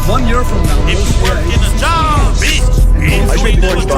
1 year from now. If you work in a job, bitch. Enjoy the first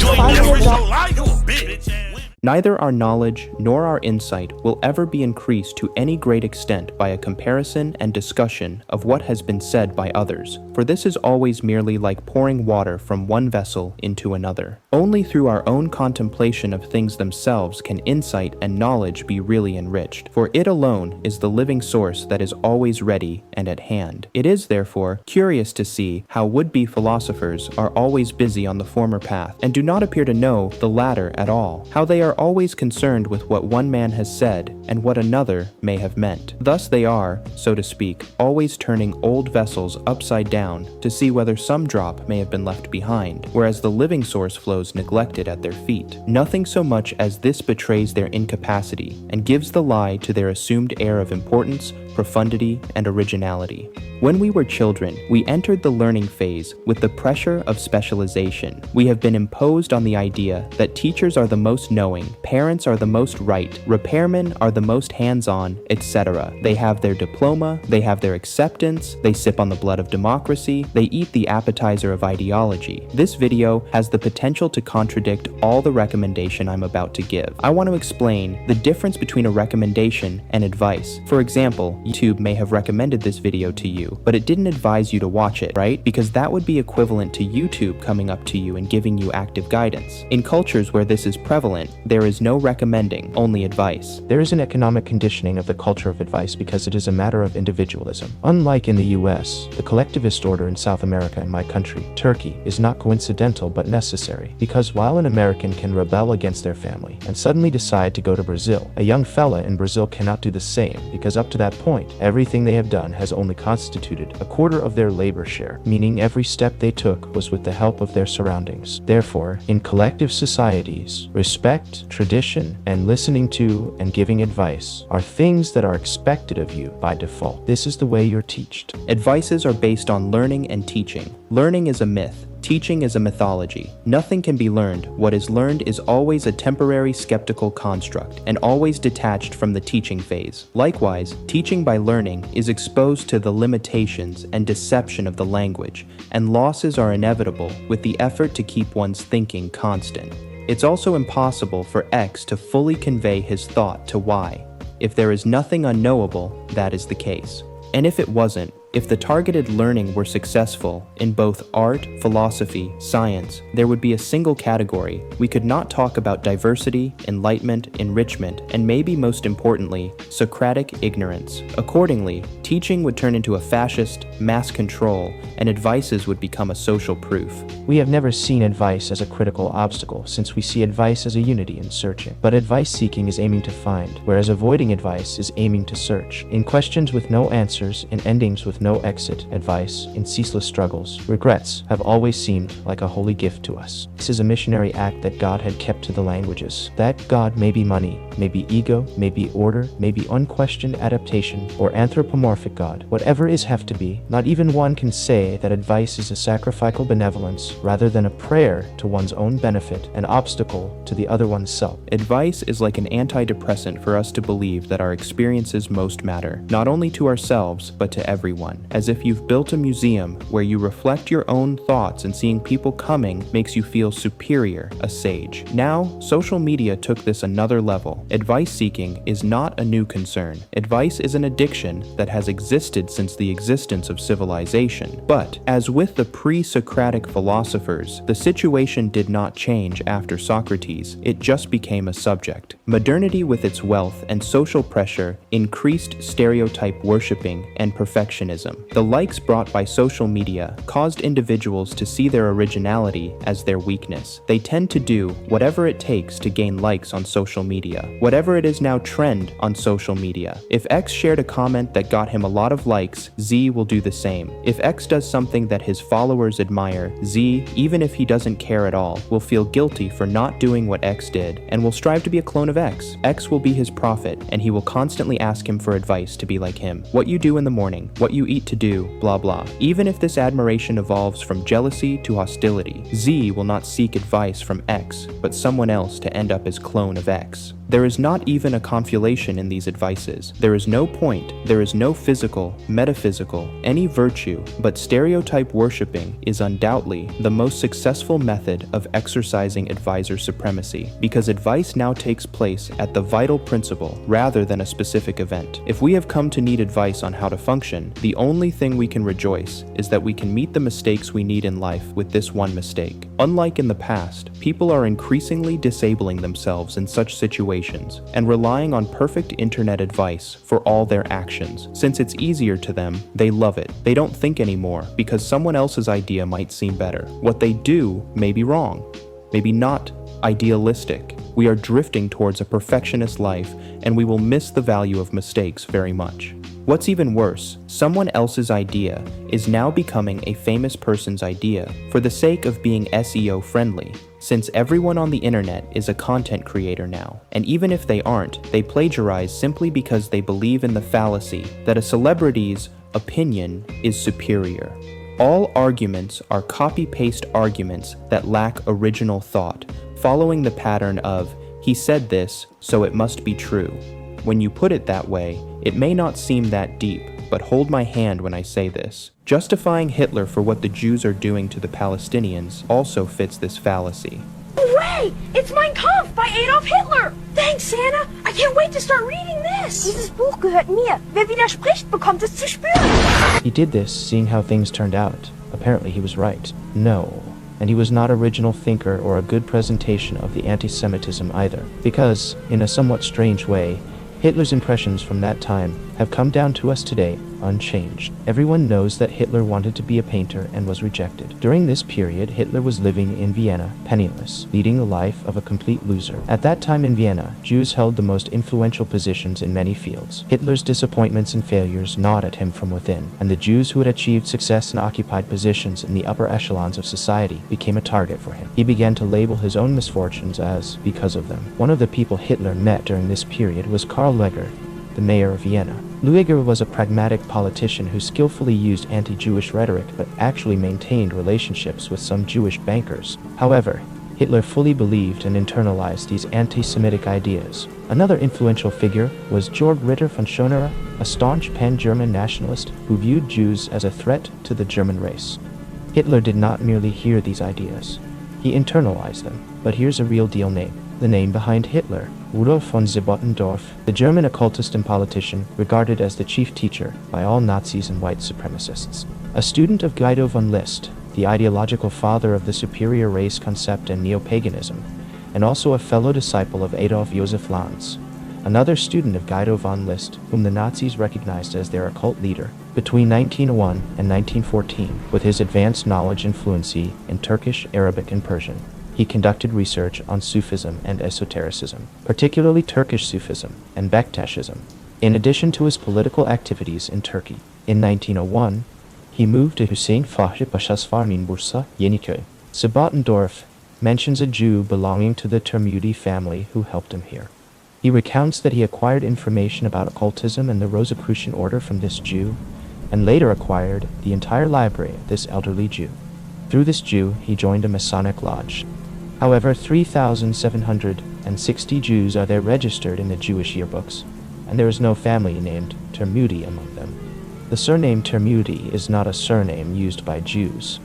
5 years, bitch. Neither our knowledge nor our insight will ever be increased to any great extent by a comparison and discussion of what has been said by others, for this is always merely like pouring water from one vessel into another. Only through our own contemplation of things themselves can insight and knowledge be really enriched, for it alone is the living source that is always ready and at hand. It is, therefore, curious to see how would-be philosophers are always busy on the former path, and do not appear to know the latter at all, how they are always concerned with what one man has said and what another may have meant. Thus they are, so to speak, always turning old vessels upside down to see whether some drop may have been left behind, whereas the living source flows neglected at their feet. Nothing so much as this betrays their incapacity and gives the lie to their assumed air of importance, profundity, and originality. When we were children, we entered the learning phase with the pressure of specialization. We have been imposed on the idea that teachers are the most knowing, parents are the most right, repairmen are the most hands-on, etc. They have their diploma, they have their acceptance, they sip on the blood of democracy, they eat the appetizer of ideology. This video has the potential to contradict all the recommendation I'm about to give. I want to explain the difference between a recommendation and advice. For example, YouTube may have recommended this video to you, but it didn't advise you to watch it, right? Because that would be equivalent to YouTube coming up to you and giving you active guidance. In cultures where this is prevalent, there is no recommending, only advice. There is an economic conditioning of the culture of advice because it is a matter of individualism. Unlike in the US, the collectivist order in South America and my country, Turkey, is not coincidental but necessary. Because while an American can rebel against their family and suddenly decide to go to Brazil, a young fella in Brazil cannot do the same, because up to that point, everything they have done has only constituted a quarter of their labor share, meaning every step they took was with the help of their surroundings. Therefore, in collective societies, respect, tradition, and listening to and giving advice are things that are expected of you by default. This is the way you're taught. Advices are based on learning and teaching. Learning is a myth. Teaching is a mythology. Nothing can be learned. What is learned is always a temporary skeptical construct, and always detached from the teaching phase. Likewise, teaching by learning is exposed to the limitations and deception of the language, and losses are inevitable with the effort to keep one's thinking constant. It's also impossible for X to fully convey his thought to Y. If there is nothing unknowable, that is the case. And if it wasn't, if the targeted learning were successful in both art, philosophy, science, there would be a single category. We could not talk about diversity, enlightenment, enrichment, and maybe most importantly, Socratic ignorance. Accordingly, teaching would turn into a fascist, mass control, and advices would become a social proof. We have never seen advice as a critical obstacle, since we see advice as a unity in searching. But advice seeking is aiming to find, whereas avoiding advice is aiming to search. In questions with no answers, in endings with no exit, advice, in ceaseless struggles, regrets have always seemed like a holy gift to us. This is a missionary act that God had kept to the languages. That God may be money, may be ego, may be order, may be unquestioned adaptation, or anthropomorphic God. Whatever is have to be, not even one can say that advice is a sacrificial benevolence rather than a prayer to one's own benefit, an obstacle to the other one's self. Advice is like an antidepressant for us to believe that our experiences most matter, not only to ourselves, but to everyone. As if you've built a museum where you reflect your own thoughts and seeing people coming makes you feel superior, a sage. Now, social media took this another level. Advice seeking is not a new concern. Advice is an addiction that has existed since the existence of civilization. But, as with the pre-Socratic philosophers, the situation did not change after Socrates. It just became a subject. Modernity with its wealth and social pressure increased stereotype worshipping and perfectionism. The likes brought by social media caused individuals to see their originality as their weakness. They tend to do whatever it takes to gain likes on social media. Whatever it is now trend on social media. If X shared a comment that got him a lot of likes, Z will do the same. If X does something that his followers admire, Z, even if he doesn't care at all, will feel guilty for not doing what X did and will strive to be a clone of X. X will be his prophet, and he will constantly ask him for advice to be like him. What you do in the morning, what you eat to do, blah blah. Even if this admiration evolves from jealousy to hostility, Z will not seek advice from X, but someone else to end up as clone of X. There is not even a conflation in these advices. There is no point, there is no physical, metaphysical, any virtue, but stereotype worshipping is undoubtedly the most successful method of exercising advisor supremacy, because advice now takes place at the vital principle rather than a specific event. If we have come to need advice on how to function, the only thing we can rejoice is that we can meet the mistakes we need in life with this one mistake. Unlike in the past, people are increasingly disabling themselves in such situations and relying on perfect internet advice for all their actions. Since it's easier to them, they love it. They don't think anymore because someone else's idea might seem better. What they do may be wrong, maybe not idealistic. We are drifting towards a perfectionist life, and we will miss the value of mistakes very much. What's even worse, someone else's idea is now becoming a famous person's idea for the sake of being SEO friendly, since everyone on the internet is a content creator now, and even if they aren't, they plagiarize simply because they believe in the fallacy that a celebrity's opinion is superior. All arguments are copy-paste arguments that lack original thought, following the pattern of, he said this, so it must be true. When you put it that way, it may not seem that deep, but hold my hand when I say this. Justifying Hitler for what the Jews are doing to the Palestinians also fits this fallacy. No way! It's Mein Kampf by Adolf Hitler! Thanks, Santa! I can't wait to start reading this! Dieses Buch gehört mir. Wer widerspricht, bekommt es zu spüren. He did this seeing how things turned out. Apparently he was right. No. And he was not an original thinker or a good presentation of the anti-Semitism either, because, in a somewhat strange way, Hitler's impressions from that time have come down to us today unchanged. Everyone knows that Hitler wanted to be a painter and was rejected. During this period, Hitler was living in Vienna, penniless, leading the life of a complete loser. At that time in Vienna, Jews held the most influential positions in many fields. Hitler's disappointments and failures gnawed at him from within, and the Jews who had achieved success and occupied positions in the upper echelons of society became a target for him. He began to label his own misfortunes as because of them. One of the people Hitler met during this period was Karl Lueger, the mayor of Vienna. Lueger was a pragmatic politician who skillfully used anti-Jewish rhetoric but actually maintained relationships with some Jewish bankers. However, Hitler fully believed and internalized these anti-Semitic ideas. Another influential figure was Georg Ritter von Schonerer, a staunch pan-German nationalist who viewed Jews as a threat to the German race. Hitler did not merely hear these ideas. He internalized them. But here's a real deal name. The name behind Hitler, Rudolf von Sebottendorff, the German occultist and politician regarded as the chief teacher by all Nazis and white supremacists. A student of Guido von List, the ideological father of the superior race concept and neo-paganism, and also a fellow disciple of Adolf Josef Lanz, another student of Guido von List, whom the Nazis recognized as their occult leader. Between 1901 and 1914, with his advanced knowledge and fluency in Turkish, Arabic, and Persian, he conducted research on Sufism and esotericism, particularly Turkish Sufism and Bektashism. In addition to his political activities in Turkey, in 1901, he moved to Hüseyin Fahri Paşa's farm in Bursa, Yeniköy. Sebottendorff mentions a Jew belonging to the Termudi family who helped him here. He recounts that he acquired information about occultism and the Rosenkreuzers order from this Jew, and later acquired the entire library of this elderly Jew. Through this Jew, he joined a Masonic lodge. However, 3,760 Jews are there registered in the Jewish yearbooks, and there is no family named Termudi among them. The surname Termudi is not a surname used by Jews.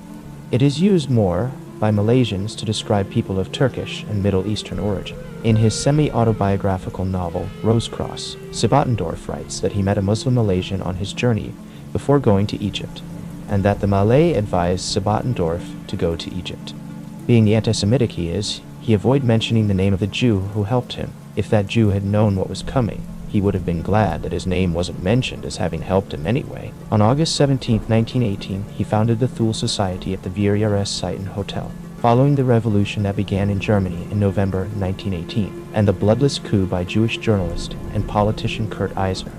It is used more by Malaysians to describe people of Turkish and Middle Eastern origin. In his semi-autobiographical novel, Rosenkreuzers, Sebottendorff writes that he met a Muslim Malaysian on his journey before going to Egypt, and that the Malay advised Sebottendorff to go to Egypt. Being the anti-Semitic he is, he avoided mentioning the name of the Jew who helped him. If that Jew had known what was coming, he would have been glad that his name wasn't mentioned as having helped him anyway. On August 17, 1918, he founded the Thule Society at the Jahreszeiten Hotel, following the revolution that began in Germany in November 1918, and the bloodless coup by Jewish journalist and politician Kurt Eisner,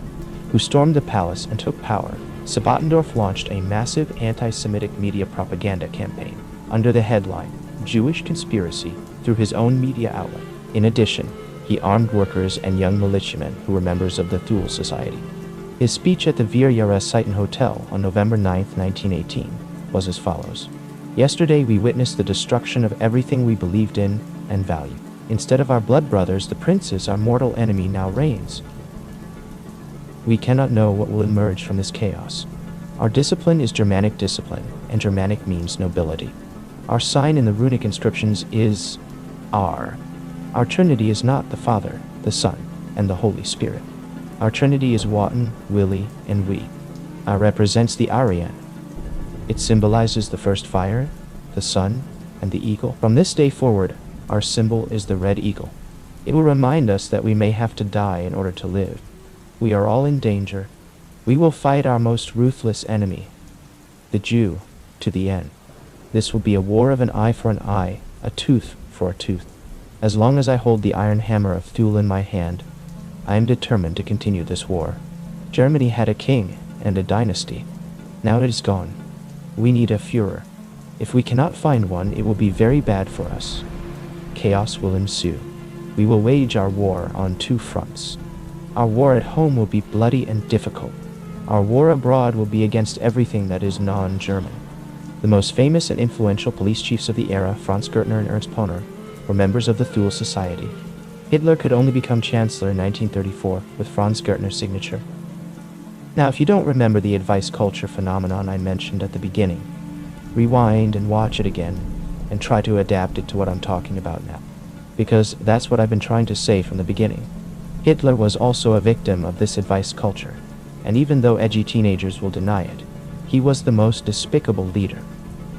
who stormed the palace and took power. Sebottendorff launched a massive anti-Semitic media propaganda campaign under the headline, Jewish Conspiracy, through his own media outlet. In addition, he armed workers and young militiamen who were members of the Thule Society. His speech at the Jahreszeiten Hotel on November 9, 1918, was as follows. Yesterday we witnessed the destruction of everything we believed in and valued. Instead of our blood brothers, the princes, our mortal enemy, now reigns. We cannot know what will emerge from this chaos. Our discipline is Germanic discipline, and Germanic means nobility. Our sign in the runic inscriptions is R. Our Trinity is not the Father, the Son, and the Holy Spirit. Our Trinity is Wotan, Willi, and we. R represents the Aryan. It symbolizes the first fire, the sun, and the eagle. From this day forward, our symbol is the red eagle. It will remind us that we may have to die in order to live. We are all in danger. We will fight our most ruthless enemy, the Jew, to the end. This will be a war of an eye for an eye, a tooth for a tooth. As long as I hold the iron hammer of Thule in my hand, I am determined to continue this war. Germany had a king and a dynasty. Now it is gone. We need a Führer. If we cannot find one, it will be very bad for us. Chaos will ensue. We will wage our war on two fronts. Our war at home will be bloody and difficult. Our war abroad will be against everything that is non-German. The most famous and influential police chiefs of the era, Franz Gärtner and Ernst Poner, were members of the Thule Society. Hitler could only become chancellor in 1934 with Franz Gärtner's signature. Now, if you don't remember the advice culture phenomenon I mentioned at the beginning, rewind and watch it again and try to adapt it to what I'm talking about now, because that's what I've been trying to say from the beginning. Hitler was also a victim of this advice culture, and even though edgy teenagers will deny it, he was the most despicable leader.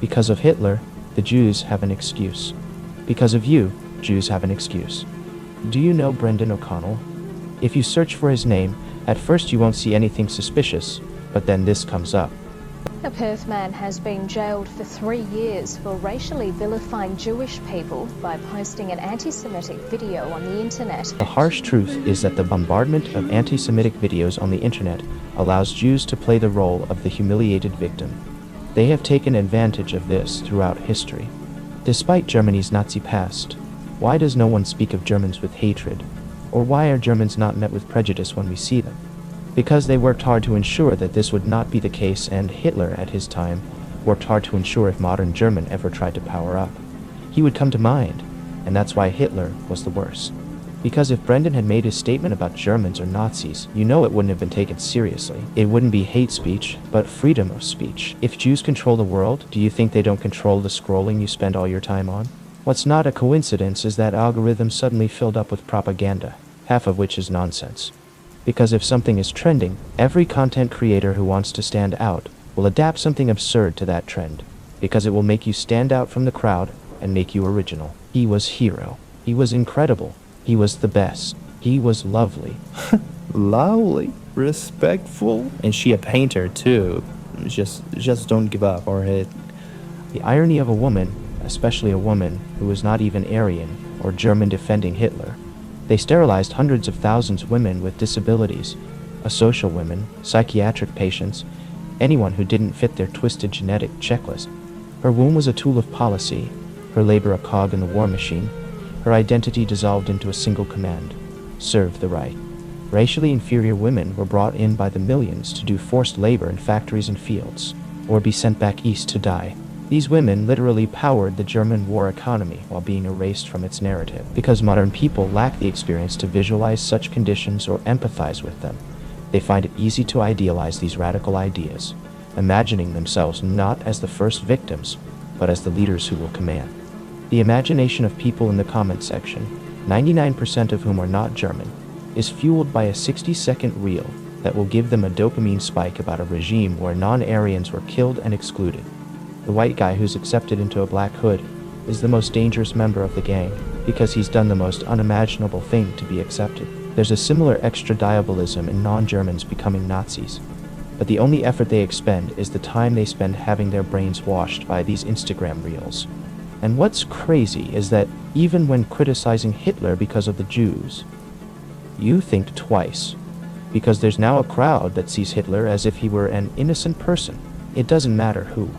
Because of Hitler, the Jews have an excuse. Because of you, Jews have an excuse. Do you know Brendan O'Connell? If you search for his name, at first you won't see anything suspicious, but then this comes up. A Perth man has been jailed for 3 years for racially vilifying Jewish people by posting an anti-Semitic video on the internet. The harsh truth is that the bombardment of anti-Semitic videos on the internet allows Jews to play the role of the humiliated victim. They have taken advantage of this throughout history. Despite Germany's Nazi past, why does no one speak of Germans with hatred? Or why are Germans not met with prejudice when we see them? Because they worked hard to ensure that this would not be the case, and Hitler, at his time, worked hard to ensure if modern German ever tried to power up, he would come to mind, and that's why Hitler was the worst. Because if Brendan had made his statement about Germans or Nazis, you know it wouldn't have been taken seriously. It wouldn't be hate speech, but freedom of speech. If Jews control the world, do you think they don't control the scrolling you spend all your time on? What's not a coincidence is that algorithms suddenly filled up with propaganda, half of which is nonsense. Because if something is trending, every content creator who wants to stand out will adapt something absurd to that trend, because it will make you stand out from the crowd and make you original. He was hero. He was incredible. He was the best. He was lovely. Lovely. Respectful. And she a painter too. Just don't give up, alright? The irony of a woman, especially a woman who was not even Aryan or German defending Hitler. They sterilized hundreds of thousands of women with disabilities, asocial women, psychiatric patients, anyone who didn't fit their twisted genetic checklist. Her womb was a tool of policy, her labor a cog in the war machine, her identity dissolved into a single command: serve the right. Racially inferior women were brought in by the millions to do forced labor in factories and fields, or be sent back east to die. These women literally powered the German war economy while being erased from its narrative. Because modern people lack the experience to visualize such conditions or empathize with them, they find it easy to idealize these radical ideas, imagining themselves not as the first victims, but as the leaders who will command. The imagination of people in the comment section, 99% of whom are not German, is fueled by a 60-second reel that will give them a dopamine spike about a regime where non-Aryans were killed and excluded. The white guy who's accepted into a black hood is the most dangerous member of the gang because he's done the most unimaginable thing to be accepted. There's a similar extra diabolism in non-Germans becoming Nazis, but the only effort they expend is the time they spend having their brains washed by these Instagram reels. And what's crazy is that even when criticizing Hitler because of the Jews, you think twice, because there's now a crowd that sees Hitler as if he were an innocent person. It doesn't matter who.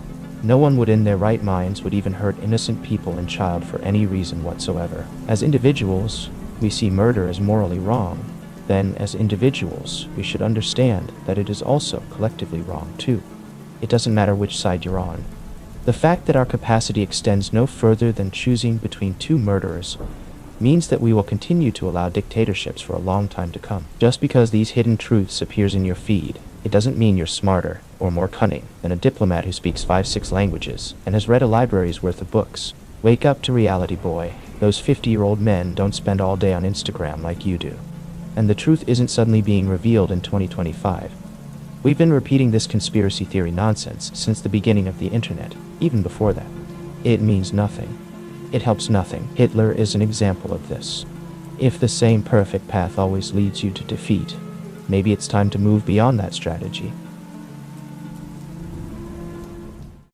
No one would in their right minds would even hurt innocent people and child for any reason whatsoever. As individuals, we see murder as morally wrong. Then, as individuals, we should understand that it is also collectively wrong too. It doesn't matter which side you're on. The fact that our capacity extends no further than choosing between two murderers means that we will continue to allow dictatorships for a long time to come. Just because these hidden truths appears in your feed, it doesn't mean you're smarter or more cunning than a diplomat who speaks 5-6 languages and has read a library's worth of books. Wake up to reality, boy. Those 50-year-old men don't spend all day on Instagram like you do. And the truth isn't suddenly being revealed in 2025. We've been repeating this conspiracy theory nonsense since the beginning of the internet, even before that. It means nothing. It helps nothing. Hitler is an example of this. If the same perfect path always leads you to defeat, maybe it's time to move beyond that strategy